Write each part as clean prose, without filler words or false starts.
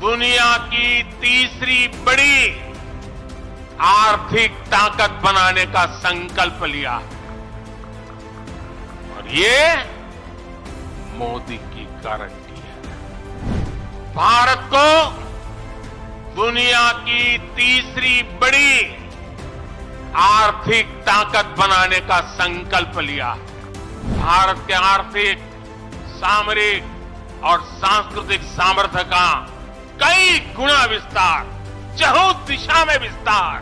दुनिया की तीसरी बड़ी आर्थिक ताकत बनाने का संकल्प लिया और ये मोदी की गारंटी है। भारत को दुनिया की तीसरी बड़ी आर्थिक ताकत बनाने का संकल्प लिया। भारत के आर्थिक, सामरिक और सांस्कृतिक सामर्थ्य का कई गुना विस्तार, चहुं दिशा में विस्तार।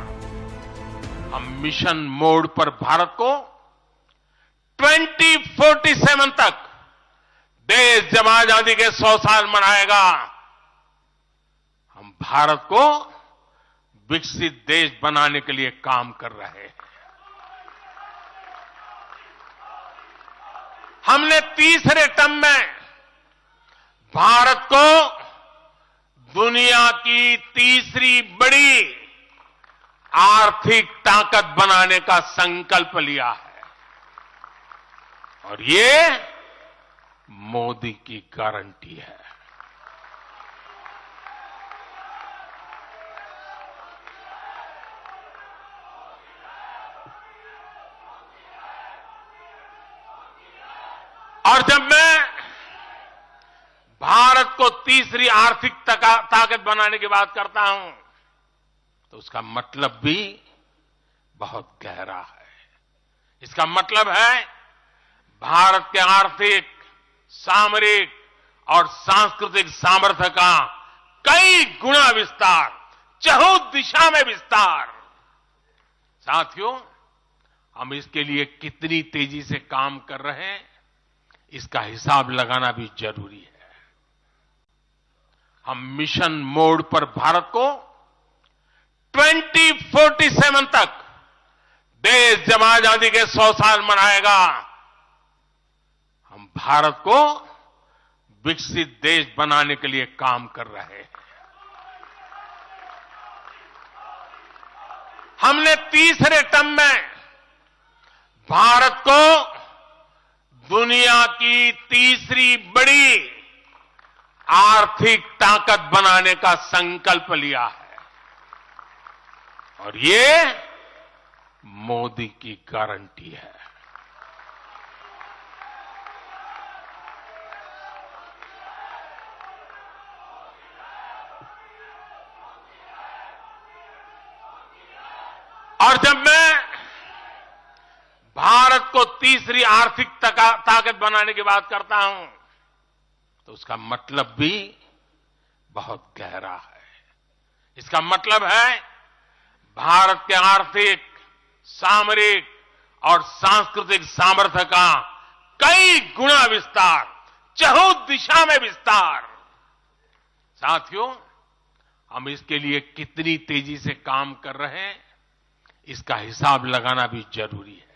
हम मिशन मोड पर भारत को 2047 तक देश जब आजादी के 100 साल मनाएगा, हम भारत को विकसित देश बनाने के लिए काम कर रहे हैं। हमने तीसरे टर्म में भारत को दुनिया की तीसरी बड़ी आर्थिक ताकत बनाने का संकल्प लिया है और ये मोदी की गारंटी है। और जब मैं भारत को तीसरी आर्थिक ताकत बनाने की बात करता हूं तो उसका मतलब भी बहुत गहरा है। इसका मतलब है भारत के आर्थिक, सामरिक और सांस्कृतिक सामर्थ्य का कई गुना विस्तार, चहुं दिशा में विस्तार। साथियों, हम इसके लिए कितनी तेजी से काम कर रहे हैं, इसका हिसाब लगाना भी जरूरी है। हम मिशन मोड पर भारत को 2047 तक देश जब आजादी के 100 साल मनाएगा, हम भारत को विकसित देश बनाने के लिए काम कर रहे हैं। हमने तीसरे टर्म में भारत को दुनिया की तीसरी बड़ी आर्थिक ताकत बनाने का संकल्प लिया है और ये मोदी की गारंटी है। और जब मैं भारत को तीसरी आर्थिक ताकत बनाने की बात करता हूं तो उसका मतलब भी बहुत गहरा है। इसका मतलब है भारत के आर्थिक, सामरिक और सांस्कृतिक सामर्थ्य का कई गुना विस्तार, चहुं दिशा में विस्तार। साथियों, हम इसके लिए कितनी तेजी से काम कर रहे हैं, इसका हिसाब लगाना भी जरूरी है।